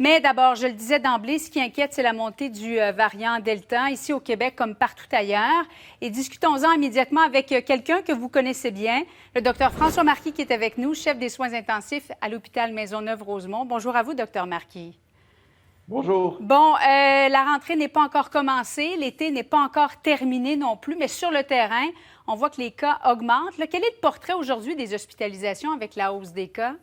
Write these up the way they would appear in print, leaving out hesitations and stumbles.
Mais d'abord, je le disais d'emblée, ce qui inquiète, c'est la montée du variant Delta, ici au Québec comme partout ailleurs. Et discutons-en immédiatement avec quelqu'un que vous connaissez bien, le docteur François Marquis, qui est avec nous, chef des soins intensifs à l'hôpital Maisonneuve-Rosemont. Bonjour à vous, docteur Marquis. Bonjour. Bon, la rentrée n'est pas encore commencée, l'été n'est pas encore terminé non plus, mais sur le terrain, on voit que les cas augmentent. Là, quel est le portrait aujourd'hui des hospitalisations avec la hausse des cas?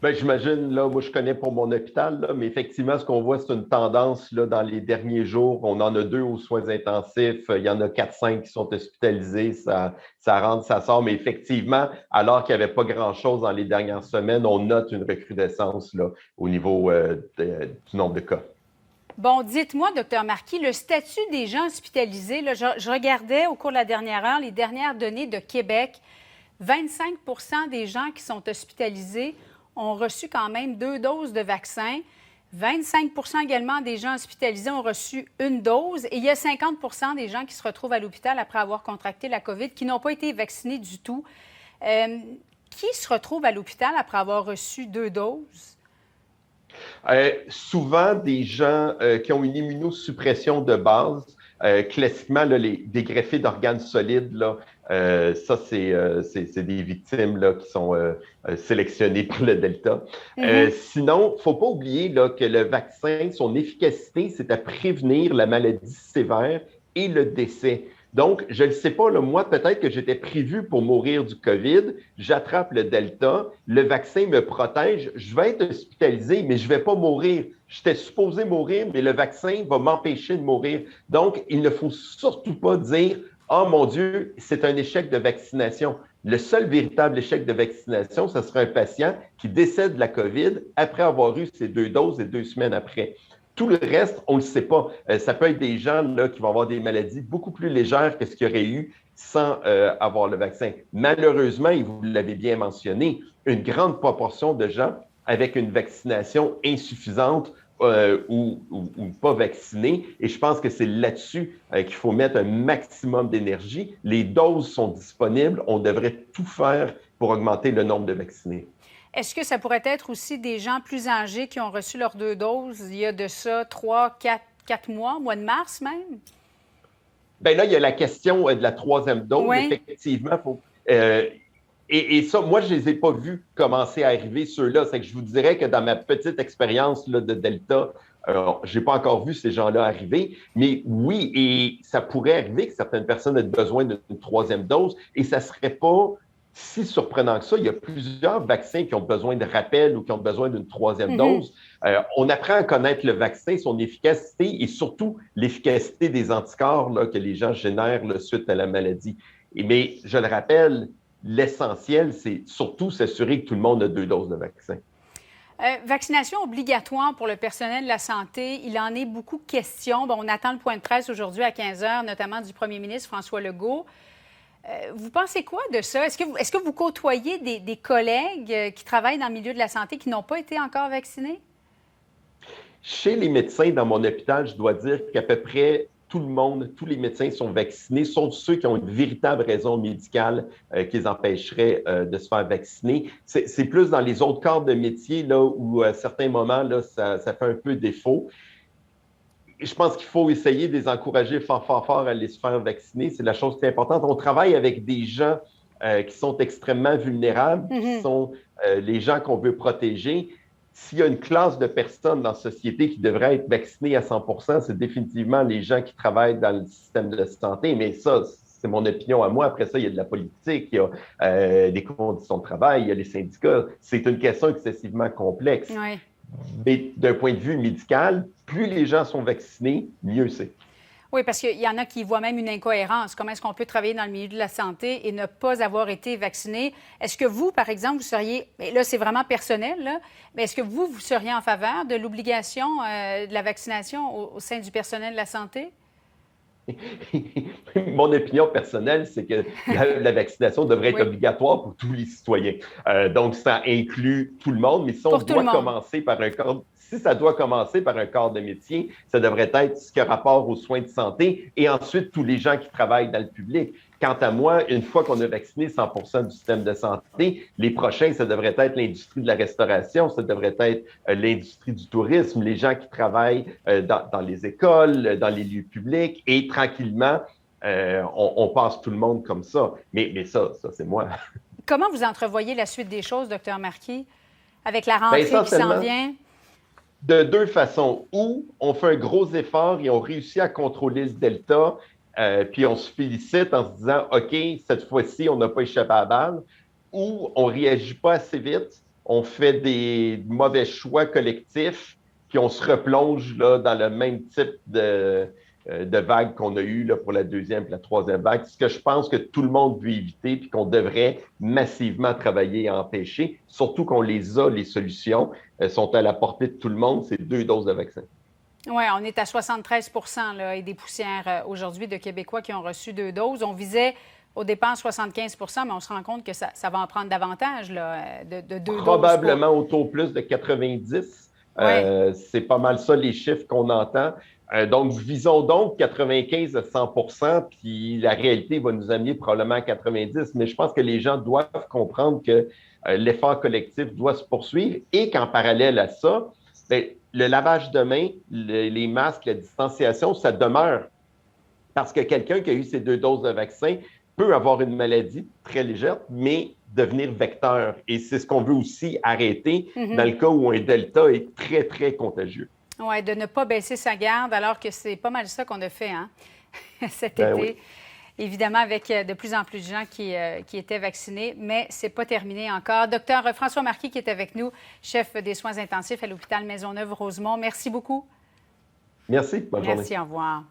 Bien, j'imagine, là, moi je connais pour mon hôpital, là, mais effectivement, ce qu'on voit, c'est une tendance là, dans les derniers jours. On en a 2 aux soins intensifs, il y en a 4-5 qui sont hospitalisés, ça rentre, ça sort, mais effectivement, alors qu'il n'y avait pas grand-chose dans les dernières semaines, on note une recrudescence là, au niveau du nombre de cas. Bon, dites-moi, docteur Marquis, le statut des gens hospitalisés, là, je regardais au cours de la dernière heure les dernières données de Québec. 25 des gens qui sont hospitalisés ont reçu quand même 2 doses de vaccin. 25 également des gens hospitalisés ont reçu 1 dose. Et il y a 50 des gens qui se retrouvent à l'hôpital après avoir contracté la COVID qui n'ont pas été vaccinés du tout. Qui se retrouve à l'hôpital après avoir reçu 2 doses? Souvent, des gens qui ont une immunosuppression de base, classiquement, là, des greffés d'organes solides, là, ça, c'est des victimes là, qui sont sélectionnées par le Delta. Sinon, il ne faut pas oublier là, que le vaccin, son efficacité, c'est à prévenir la maladie sévère et le décès. Donc, je ne sais pas, là, moi, peut-être que j'étais prévu pour mourir du COVID, j'attrape le Delta, le vaccin me protège, je vais être hospitalisé, mais je ne vais pas mourir. J'étais supposé mourir, mais le vaccin va m'empêcher de mourir. Donc, il ne faut surtout pas dire « Oh mon Dieu, c'est un échec de vaccination ». Le seul véritable échec de vaccination, ce sera un patient qui décède de la COVID après avoir eu ses 2 doses et 2 semaines après. Tout le reste, on ne le sait pas. Ça peut être des gens là, qui vont avoir des maladies beaucoup plus légères que ce qu'il y aurait eu sans avoir le vaccin. Malheureusement, et vous l'avez bien mentionné, une grande proportion de gens avec une vaccination insuffisante ou pas vaccinés. Et je pense que c'est là-dessus qu'il faut mettre un maximum d'énergie. Les doses sont disponibles. On devrait tout faire pour augmenter le nombre de vaccinés. Est-ce que ça pourrait être aussi des gens plus âgés qui ont reçu leurs 2 doses il y a de ça 3, 4 mois, mois de mars même? Bien là, il y a la question de la 3e dose. Oui. Effectivement, faut, et ça, moi, je ne les ai pas vus commencer à arriver, ceux-là. C'est que je vous dirais que dans ma petite expérience là, de Delta, je n'ai pas encore vu ces gens-là arriver. Mais oui, et ça pourrait arriver que certaines personnes aient besoin d'une 3e dose et ça ne serait pas si surprenant que ça. Il y a plusieurs vaccins qui ont besoin de rappel ou qui ont besoin d'une 3e dose. On apprend à connaître le vaccin, son efficacité et surtout l'efficacité des anticorps là, que les gens génèrent là, suite à la maladie. Mais je le rappelle, l'essentiel, c'est surtout s'assurer que tout le monde a 2 doses de vaccin. Vaccination obligatoire pour le personnel de la santé, il en est beaucoup question. Bon, on attend le point de presse aujourd'hui à 15 h, notamment du premier ministre François Legault. Vous pensez quoi de ça? Est-ce que vous côtoyez des collègues qui travaillent dans le milieu de la santé qui n'ont pas été encore vaccinés? Chez les médecins dans mon hôpital, je dois dire qu'à peu près tout le monde, tous les médecins sont vaccinés, sauf ceux qui ont une véritable raison médicale qui les empêcherait de se faire vacciner. C'est plus dans les autres corps de métier là, où à certains moments, là, ça fait un peu défaut. Je pense qu'il faut essayer de les encourager fort à aller se faire vacciner. C'est la chose qui est importante. On travaille avec des gens qui sont extrêmement vulnérables, qui sont les gens qu'on veut protéger. S'il y a une classe de personnes dans la société qui devrait être vaccinée à 100 %, c'est définitivement les gens qui travaillent dans le système de santé. Mais ça, c'est mon opinion à moi. Après ça, il y a de la politique, il y a des conditions de travail, il y a les syndicats. C'est une question excessivement complexe. Oui. Mais d'un point de vue médical, plus les gens sont vaccinés, mieux c'est. Oui, parce qu'il y en a qui voient même une incohérence. Comment est-ce qu'on peut travailler dans le milieu de la santé et ne pas avoir été vacciné? Est-ce que vous, par exemple, vous seriez, mais là, c'est vraiment personnel, là, mais est-ce que vous seriez en faveur de l'obligation de la vaccination au sein du personnel de la santé? Mon opinion personnelle, c'est que la vaccination devrait être obligatoire pour tous les citoyens. Donc, ça inclut tout le monde, mais si on doit commencer par un corps, si ça doit commencer par un corps de métier, ça devrait être ce qui a rapport aux soins de santé et ensuite tous les gens qui travaillent dans le public. quant à moi, une fois qu'on a vacciné 100% du système de santé, les prochains, ça devrait être l'industrie de la restauration, ça devrait être l'industrie du tourisme, les gens qui travaillent dans les écoles, dans les lieux publics, et tranquillement, on passe tout le monde comme ça. Mais ça c'est moi. Comment vous entrevoyez la suite des choses, Dr Marquis, avec la rentrée Bien, qui s'en vient? De deux façons. Ou on fait un gros effort et on réussit à contrôler ce delta, puis on se félicite en se disant, OK, cette fois-ci, on n'a pas échappé à la balle. Ou on ne réagit pas assez vite, on fait des mauvais choix collectifs, puis on se replonge là, dans le même type de vague qu'on a eu là, pour la deuxième et la troisième vague. Ce que je pense que tout le monde veut éviter, puis qu'on devrait massivement travailler à empêcher, surtout qu'on les a, les solutions sont à la portée de tout le monde, c'est 2 doses de vaccin. Oui, on est à 73 là, et des poussières aujourd'hui de Québécois qui ont reçu 2 doses. On visait au départ 75 mais on se rend compte que ça va en prendre davantage là, de 2 doses. Probablement autour plus de 90. Ouais. C'est pas mal ça les chiffres qu'on entend. Donc, visons donc 95 à 100 puis la réalité va nous amener probablement à 90. Mais je pense que les gens doivent comprendre que l'effort collectif doit se poursuivre et qu'en parallèle à ça, bien, le lavage de mains, les masques, la distanciation, ça demeure. Parce que quelqu'un qui a eu ses 2 doses de vaccin peut avoir une maladie très légère, mais devenir vecteur. Et c'est ce qu'on veut aussi arrêter dans le cas où un delta est très, très contagieux. Oui, de ne pas baisser sa garde, alors que c'est pas mal ça qu'on a fait hein, cet été. Oui. Évidemment, avec de plus en plus de gens qui étaient vaccinés, mais ce n'est pas terminé encore. Docteur François Marquis qui est avec nous, chef des soins intensifs à l'hôpital Maisonneuve-Rosemont. Merci beaucoup. Merci. Bonne journée. Merci, au revoir.